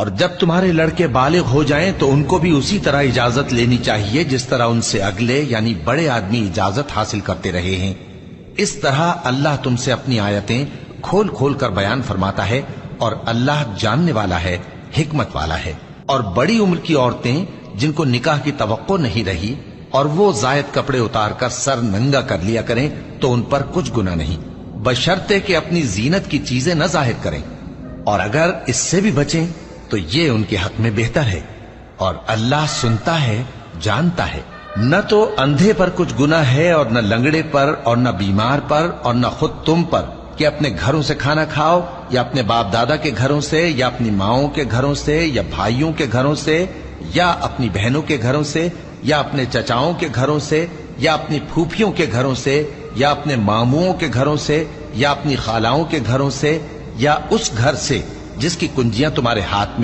اور جب تمہارے لڑکے بالغ ہو جائیں تو ان کو بھی اسی طرح اجازت لینی چاہیے جس طرح ان سے اگلے یعنی بڑے آدمی اجازت حاصل کرتے رہے ہیں۔ اس طرح اللہ تم سے اپنی آیتیں کھول کھول کر بیان فرماتا ہے، اور اللہ جاننے والا ہے، حکمت والا ہے۔ اور بڑی عمر کی عورتیں جن کو نکاح کی توقع نہیں رہی اور وہ زائد کپڑے اتار کر سر ننگا کر لیا کریں تو ان پر کچھ گناہ نہیں، بشرطے کہ اپنی زینت کی چیزیں نہ ظاہر کریں، اور اگر اس سے بھی بچیں تو یہ ان کے حق میں بہتر ہے، اور اللہ سنتا ہے، جانتا ہے۔ نہ تو اندھے پر کچھ گناہ ہے اور نہ لنگڑے پر اور نہ بیمار پر اور نہ خود تم پر کہ اپنے گھروں سے کھانا کھاؤ یا اپنے باپ دادا کے گھروں سے یا اپنی ماؤں کے گھروں سے یا بھائیوں کے گھروں سے یا اپنی بہنوں کے گھروں سے یا اپنے چچاؤں کے گھروں سے یا اپنی پھوپھیوں کے گھروں سے یا اپنے ماموؤں کے گھروں سے یا اپنی خالاؤں کے گھروں سے یا اس گھر سے جس کی کنجیاں تمہارے ہاتھ میں